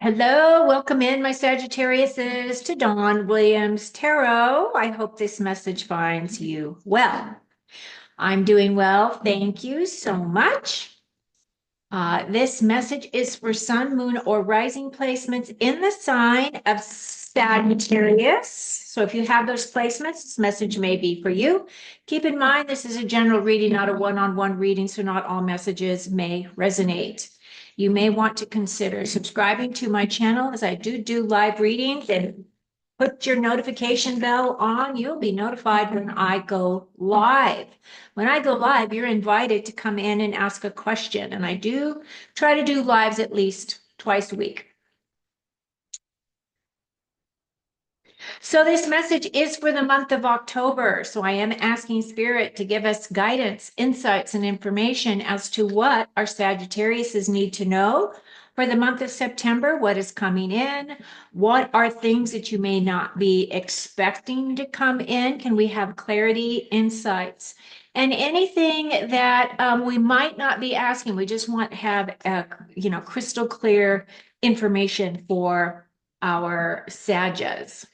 Hello, welcome in, my Sagittariuses, to Dawn Williams Tarot. I hope this message finds you well. I'm doing well. Thank you so much. This message is for sun, moon, or rising placements in the sign of Sagittarius. So if you have those placements, this message may be for you. Keep in mind, this is a general reading, not a one-on-one reading, so not all messages may resonate. You may want to consider subscribing to my channel as I do live readings, and put your notification bell on. You'll be notified when I go live. When I go live, you're invited to come in and ask a question. And I do try to do lives at least twice a week. So this message is for the month of October. So I am asking Spirit to give us guidance, insights, and information as to what our Sagittariuses need to know for the month of September, what is coming in, what are things that you may not be expecting to come in. Can we have clarity, insights, and anything that we might not be asking? We just want to have crystal clear information for our Sagas.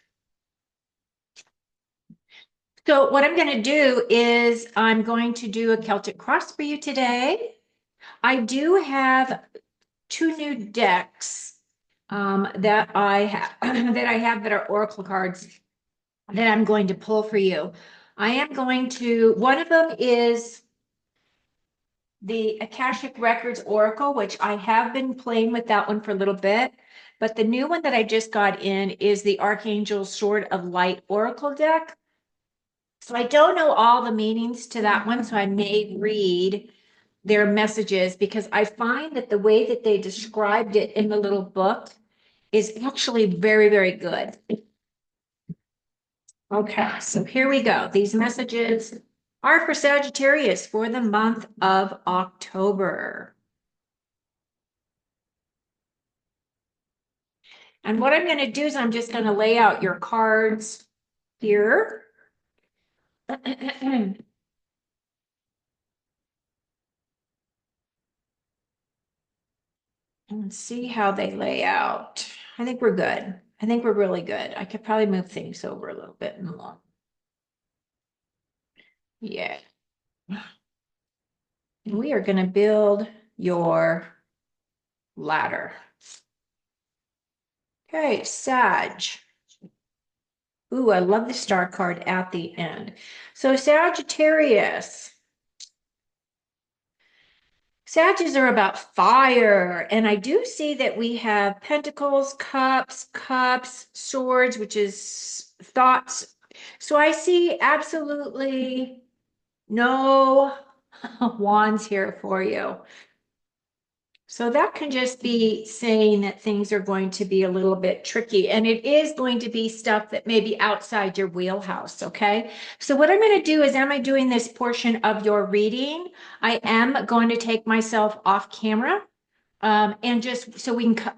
So what I'm going to do is I'm going to do a Celtic cross for you today. I do have two new decks that I have that are oracle cards that I'm going to pull for you. One of them is the Akashic Records Oracle, which I have been playing with that one for a little bit. But the new one that I just got in is the Archangel Sword of Light Oracle deck. So I don't know all the meanings to that one, so I may read their messages because I find that the way that they described it in the little book is actually very, very good. Okay, so here we go. These messages are for Sagittarius for the month of October. And what I'm going to do is I'm just going to lay out your cards here. And see how they lay out. I think we're good. I think we're really good. I could probably move things over a little bit more. Yeah. And we are going to build your ladder. Okay, Sag. Ooh, I love the star card at the end. So Sagittarius. Sages are about fire. And I do see that we have pentacles, cups, swords, which is thoughts. So I see absolutely no wands here for you. So that can just be saying that things are going to be a little bit tricky, and it is going to be stuff that may be outside your wheelhouse, okay? So what I'm going to do is, am I doing this portion of your reading? I am going to take myself off camera and just so we can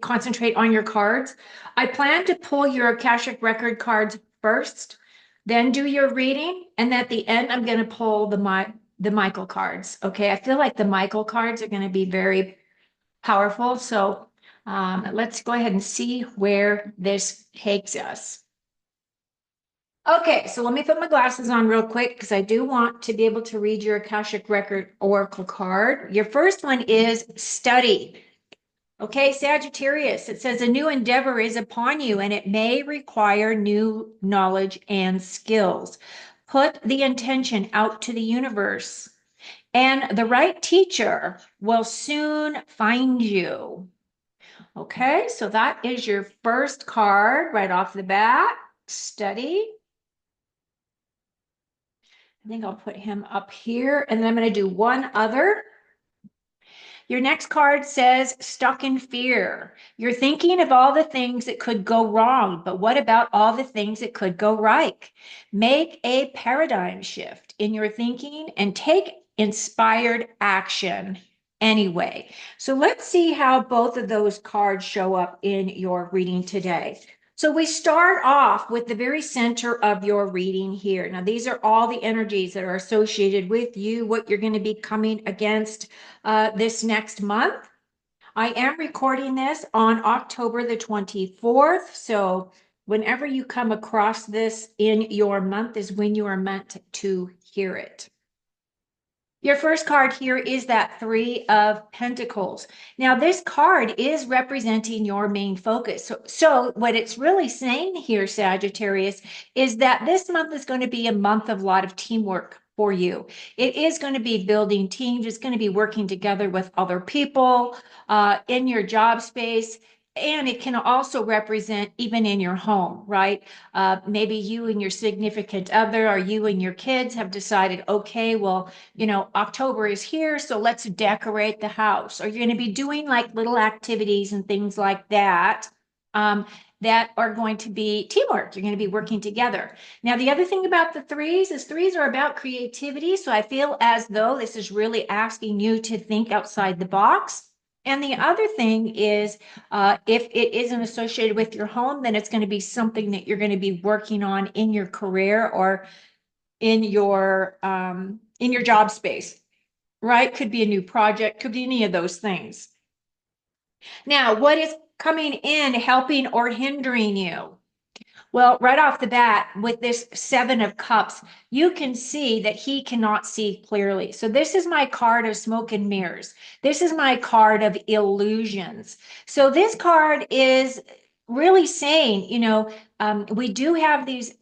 concentrate on your cards. I plan to pull your Akashic Record cards first, then do your reading, and at the end, I'm going to pull the Michael cards. Okay, I feel like the Michael cards are going to be very powerful. So let's go ahead and see where this takes us. Okay, so let me put my glasses on real quick because I do want to be able to read your Akashic Record Oracle card. Your first one is study. Okay, Sagittarius, it says a new endeavor is upon you and it may require new knowledge and skills. Put the intention out to the universe, and the right teacher will soon find you. Okay, so that is your first card right off the bat. Study. I think I'll put him up here, and then I'm going to do one other. Your next card says stuck in fear. You're thinking of all the things that could go wrong, but what about all the things that could go right? Make a paradigm shift in your thinking and take inspired action anyway. So let's see how both of those cards show up in your reading today. So we start off with the very center of your reading here. Now, these are all the energies that are associated with you, what you're going to be coming against this next month. I am recording this on October the 24th. So whenever you come across this in your month is when you are meant to hear it. Your first card here is that Three of Pentacles. Now, this card is representing your main focus. So what it's really saying here, Sagittarius, is that this month is going to be a month of a lot of teamwork for you. It is going to be building teams. It's going to be working together with other people in your job space. And it can also represent even in your home, right? Maybe you and your significant other or you and your kids have decided, okay, well, October is here, so let's decorate the house. Or you're going to be doing like little activities and things like that. That are going to be teamwork. You're going to be working together. Now, the other thing about the threes is threes are about creativity. So I feel as though this is really asking you to think outside the box. And the other thing is, if it isn't associated with your home, then it's going to be something that you're going to be working on in your career or in your job space, right? Could be a new project, could be any of those things. Now, what is coming in helping or hindering you? Well, right off the bat, with this Seven of Cups, you can see that he cannot see clearly. So this is my card of smoke and mirrors. This is my card of illusions. So this card is really saying, we do have these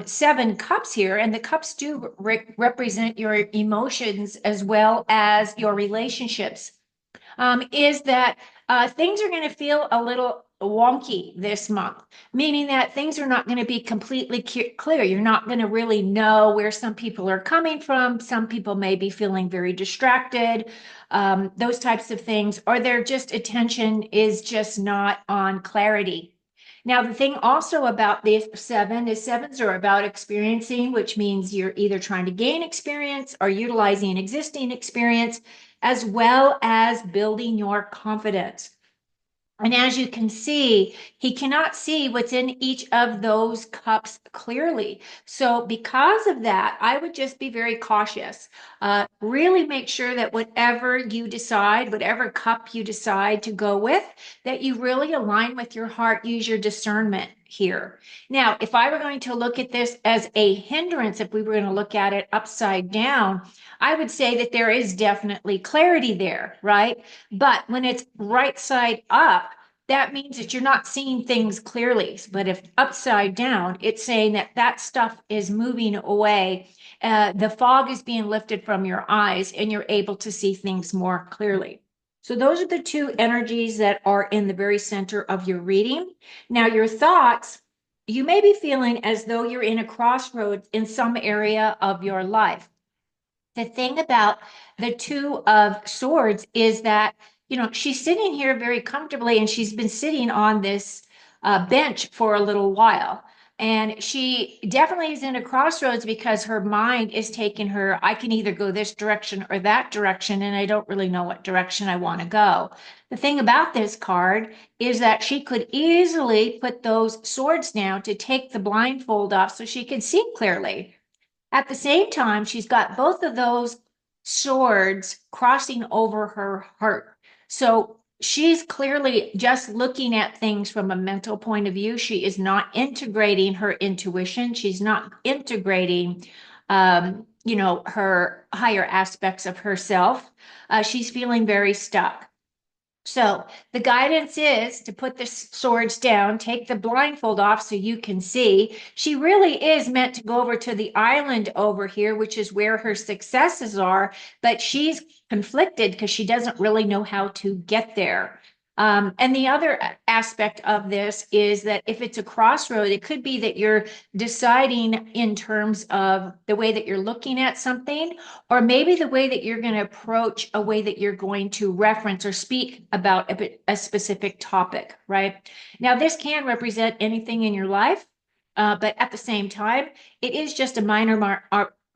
seven cups here, and the cups do represent your emotions as well as your relationships. Is that things are going to feel a little wonky this month, meaning that things are not going to be completely clear. You're not going to really know where some people are coming from. Some people may be feeling very distracted, those types of things, or their just attention is just not on clarity. Now, the thing also about this seven is sevens are about experiencing, which means you're either trying to gain experience or utilizing existing experience, as well as building your confidence. And as you can see, he cannot see what's in each of those cups clearly. So, because of that, I would just be very cautious. Really make sure that whatever you decide, whatever cup you decide to go with, that you really align with your heart, use your discernment here. Now, if I were going to look at this as a hindrance, if we were going to look at it upside down, I would say that there is definitely clarity there, right? But when it's right side up, that means that you're not seeing things clearly. But if upside down, it's saying that that stuff is moving away. The fog is being lifted from your eyes and you're able to see things more clearly. So those are the two energies that are in the very center of your reading. Now, your thoughts, you may be feeling as though you're in a crossroads in some area of your life. The thing about the Two of Swords is that, she's sitting here very comfortably and she's been sitting on this bench for a little while. And she definitely is in a crossroads because her mind is taking her, I can either go this direction or that direction, and I don't really know what direction I want to go. The thing about this card is that she could easily put those swords down to take the blindfold off so she could see clearly. At the same time, she's got both of those swords crossing over her heart. So she's clearly just looking at things from a mental point of view. She is not integrating her intuition. She's not integrating, her higher aspects of herself. She's feeling very stuck. So the guidance is to put the swords down, take the blindfold off so you can see. She really is meant to go over to the island over here, which is where her successes are, but she's conflicted because she doesn't really know how to get there. And the other aspect of this is that if it's a crossroad, it could be that you're deciding in terms of the way that you're looking at something, or maybe the way that you're going to approach a way that you're going to reference or speak about a specific topic, right? Now, this can represent anything in your life, but at the same time, it is just a minor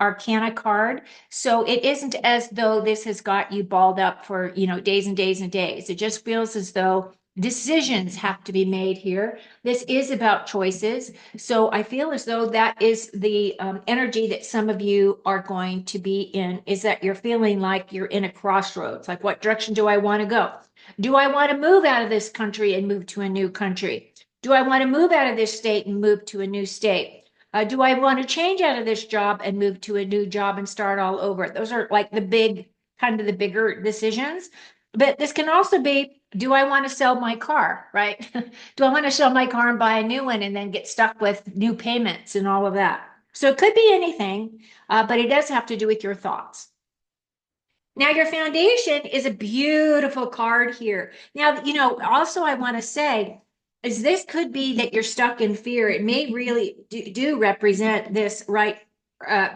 arcana card. So it isn't as though this has got you balled up for, days and days and days. It just feels as though decisions have to be made here. This is about choices. So I feel as though that is the energy that some of you are going to be in, is that you're feeling like you're in a crossroads. Like, what direction do I want to go? Do I want to move out of this country and move to a new country? Do I want to move out of this state and move to a new state? Do I want to change out of this job and move to a new job and start all over? Those are like the big, kind of the bigger decisions. But this can also be, do I want to sell my car, right? Do I want to sell my car and buy a new one and then get stuck with new payments and all of that? So it could be anything, but it does have to do with your thoughts. Now, your foundation is a beautiful card here. Now, also I want to say is this could be that you're stuck in fear. It may really do represent this, right?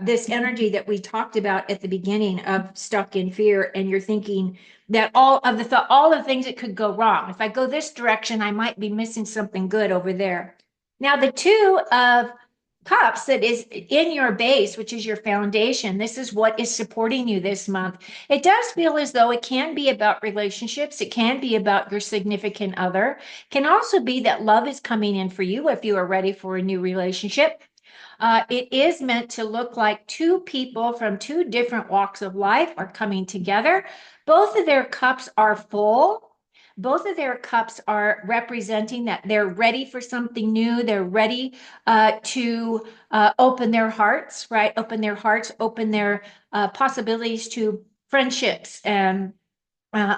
This energy that we talked about at the beginning of stuck in fear, and you're thinking that all of the things that could go wrong. If I go this direction, I might be missing something good over there. Now, the Two of Cups that is in your base, which is your foundation, this is what is supporting you this month. It does feel as though it can be about relationships. It can be about your significant other. It can also be that love is coming in for you if you are ready for a new relationship. It is meant to look like two people from two different walks of life are coming together. Both of their cups are full. Both of their cups are representing that they're ready for something new. They're ready to open their hearts, right? Open their hearts, open their possibilities to friendships, and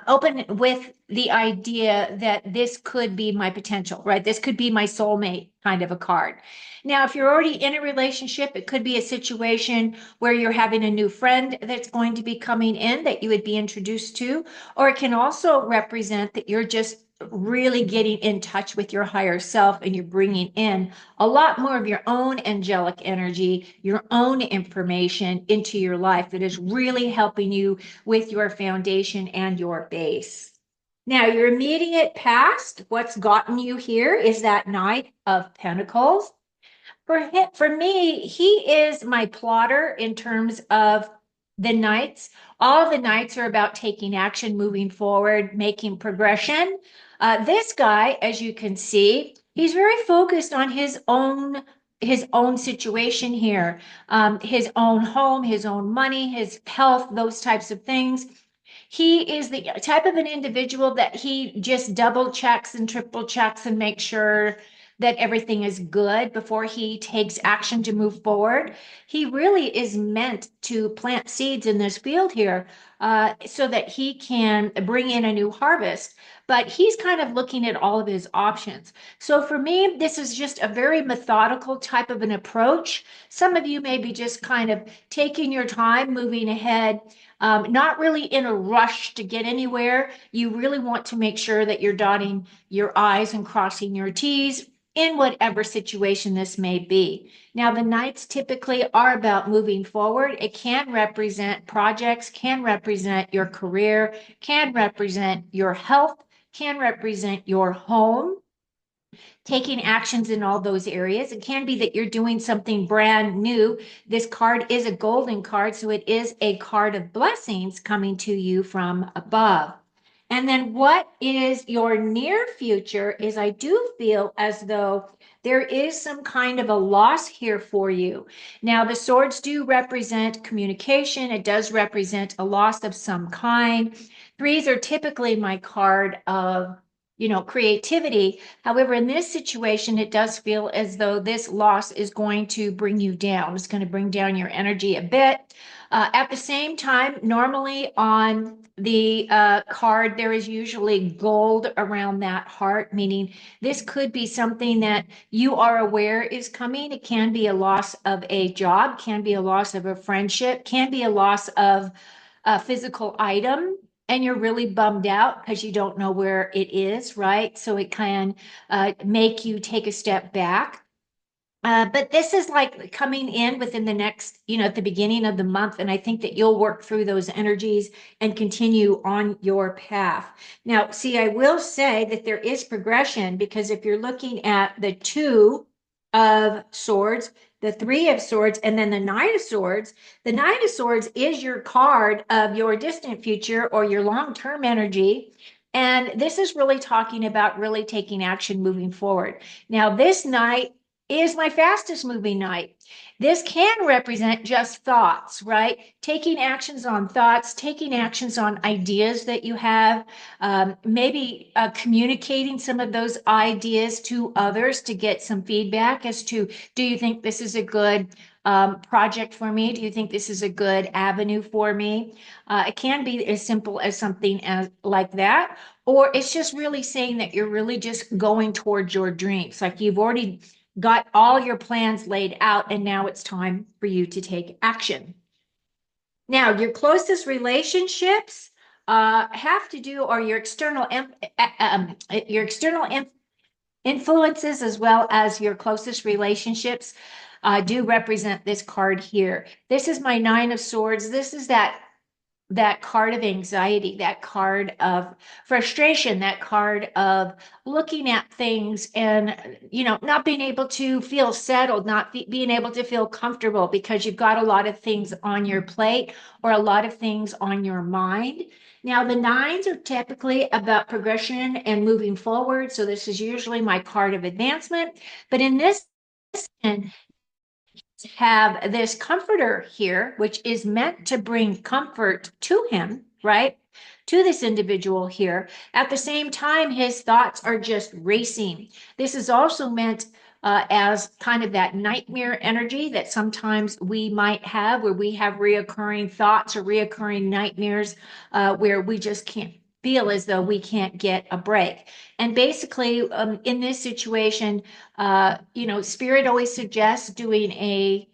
open with the idea that this could be my potential, right? This could be my soulmate kind of a card. Now, if you're already in a relationship, it could be a situation where you're having a new friend that's going to be coming in that you would be introduced to, or it can also represent that you're just really getting in touch with your higher self and you're bringing in a lot more of your own angelic energy, your own information into your life that is really helping you with your foundation and your base. Now, your immediate past, what's gotten you here is that Knight of Pentacles. For me, he is my plotter in terms of the knights. All the knights are about taking action, moving forward, making progression. This guy, as you can see, he's very focused on his own situation here, his own home, his own money, his health, those types of things. He is the type of an individual that he just double checks and triple checks and makes sure that everything is good before he takes action to move forward. He really is meant to plant seeds in this field here so that he can bring in a new harvest. But he's kind of looking at all of his options. So for me, this is just a very methodical type of an approach. Some of you may be just kind of taking your time, moving ahead, not really in a rush to get anywhere. You really want to make sure that you're dotting your I's and crossing your T's in whatever situation this may be. Now, the knights typically are about moving forward. It can represent projects, can represent your career, can represent your health, can represent your home, taking actions in all those areas. It can be that you're doing something brand new. This card is a golden card, so it is a card of blessings coming to you from above. And then what is your near future is I do feel as though there is some kind of a loss here for you. Now, the swords do represent communication. It does represent a loss of some kind. Threes are typically my card of creativity. However, in this situation, it does feel as though this loss is going to bring you down. It's going to bring down your energy a bit. At the same time, normally on the card, there is usually gold around that heart, meaning this could be something that you are aware is coming. It can be a loss of a job, can be a loss of a friendship, can be a loss of a physical item, and you're really bummed out because you don't know where it is, right? So it can make you take a step back. But this is like coming in within the next, at the beginning of the month. And I think that you'll work through those energies and continue on your path. Now, see, I will say that there is progression, because if you're looking at the Two of Swords, the Three of Swords, and then the Knight of Swords, the Knight of Swords is your card of your distant future or your long-term energy. And this is really talking about really taking action moving forward. Now, this night is my fastest moving night. This can represent just thoughts, right? Taking actions on thoughts, taking actions on ideas that you have, maybe communicating some of those ideas to others to get some feedback as to, do you think this is a good project for me? Do you think this is a good avenue for me? It can be as simple as something as like that, or it's just really saying that you're really just going towards your dreams. Like you've already got all your plans laid out, and now it's time for you to take action. Now, your closest relationships have to do, or your external influences as well as your closest relationships do represent this card here. This is my Nine of Swords. This is that card of anxiety, that card of frustration, that card of looking at things and, not being able to feel settled, not being able to feel comfortable because you've got a lot of things on your plate or a lot of things on your mind. Now, the nines are typically about progression and moving forward. So this is usually my card of advancement. But in this, have this comforter here, which is meant to bring comfort to him, right? To this individual here. At the same time, his thoughts are just racing. This is also meant as kind of that nightmare energy that sometimes we might have, where we have reoccurring thoughts or reoccurring nightmares, where we just can't feel as though we can't get a break. And basically, in this situation, Spirit always suggests doing a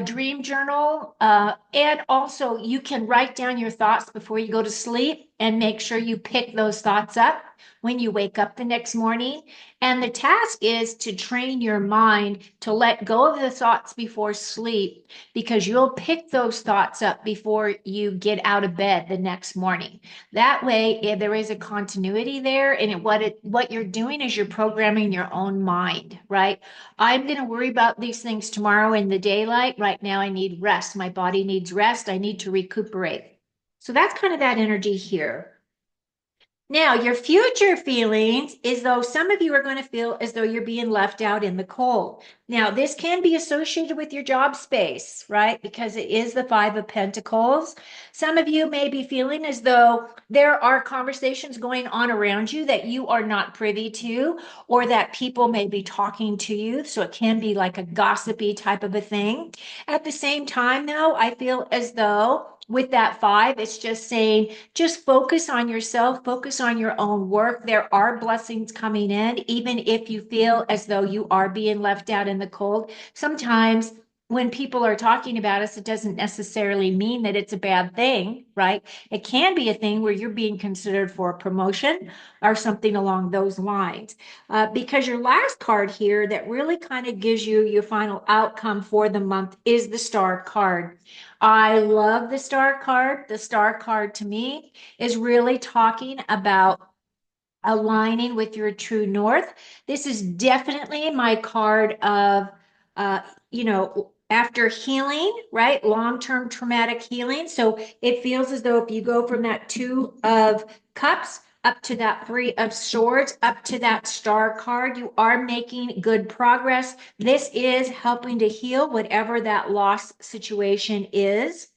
dream journal. And also, you can write down your thoughts before you go to sleep and make sure you pick those thoughts up when you wake up the next morning. And the task is to train your mind to let go of the thoughts before sleep, because you'll pick those thoughts up before you get out of bed the next morning. That way, if there is a continuity there, and what you're doing is you're programming your own mind, right? I'm going to worry about these things tomorrow in the daylight. Right now, I need rest. My body needs rest. I need to recuperate. So that's kind of that energy here. Now, your future feelings is though some of you are going to feel as though you're being left out in the cold. Now, this can be associated with your job space, right? Because it is the Five of Pentacles. Some of you may be feeling as though there are conversations going on around you that you are not privy to, or that people may be talking to you. So it can be like a gossipy type of a thing. At the same time, though, I feel as though with that five, it's just saying, just focus on yourself, focus on your own work. There are blessings coming in, even if you feel as though you are being left out in the cold. Sometimes when people are talking about us, it doesn't necessarily mean that it's a bad thing, right? It can be a thing where you're being considered for a promotion or something along those lines. Because your last card here that really kind of gives you your final outcome for the month is the Star card. I love the Star card. The Star card to me is really talking about aligning with your true north. This is definitely my card of, uh, after healing, right? Long-term traumatic healing. So it feels as though if you go from that Two of Cups up to that Three of Swords, up to that Star card, you are making good progress. This is helping to heal whatever that loss situation is.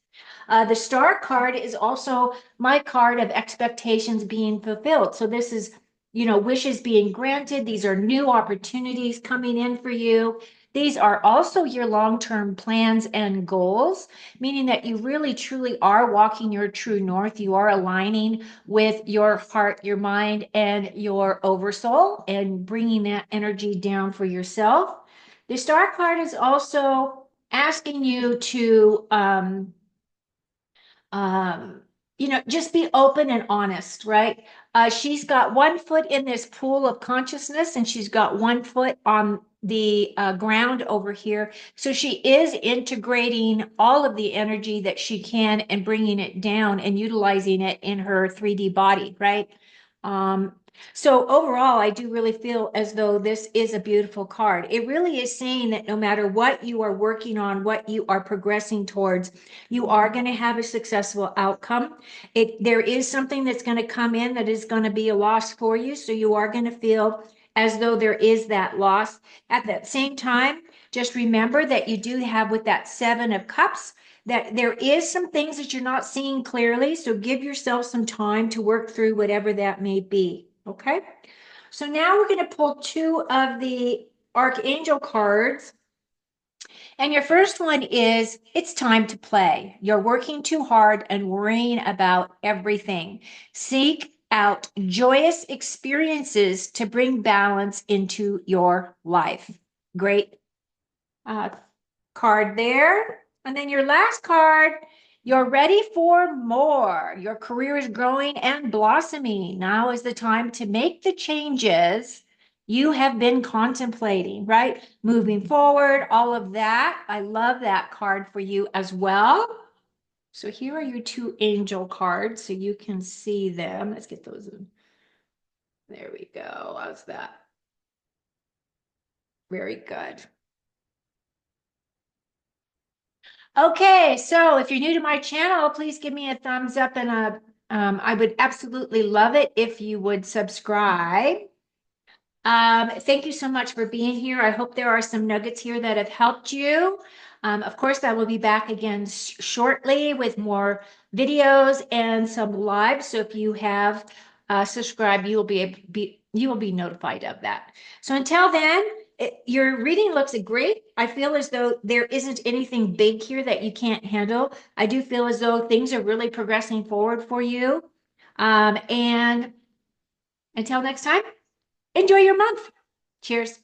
The Star card is also my card of expectations being fulfilled. So this is, wishes being granted. These are new opportunities coming in for you. These are also your long-term plans and goals, meaning that you really truly are walking your true north. You are aligning with your heart, your mind, and your oversoul, and bringing that energy down for yourself. The Star card is also asking you to um, just be open and honest, right? She's got one foot in this pool of consciousness, and she's got one foot on the ground over here. So she is integrating all of the energy that she can and bringing it down and utilizing it in her 3D body, right? Um, So overall, I do really feel as though this is a beautiful card. It really is saying that no matter what you are working on, what you are progressing towards, you are going to have a successful outcome. There is something that's going to come in that is going to be a loss for you. So you are going to feel as though there is that loss. At that same time, just remember that you do have with that Seven of Cups, that there is some things that you're not seeing clearly. So give yourself some time to work through whatever that may be. Okay. So now we're going to pull two of the Archangel cards. And your first one is it's time to play. You're working too hard and worrying about everything. Seek out joyous experiences to bring balance into your life. Great uh, card there. And then your last card, you're ready for more. Your career is growing and blossoming. Now is the time to make the changes you have been contemplating, right? Moving forward, all of that. I love that card for you as well. So here are your two angel cards so you can see them. Let's get those in. There we go. How's that? Very good. Okay, so if you're new to my channel, please give me a thumbs up and I would absolutely love it if you would subscribe. Thank you so much for being here. I hope there are some nuggets here that have helped you. Of course, I will be back again shortly with more videos and some lives. So if you have subscribed, you will be notified of that. So until then, your reading looks great. I feel as though there isn't anything big here that you can't handle. I do feel as though things are really progressing forward for you. And until next time. Enjoy your month. Cheers.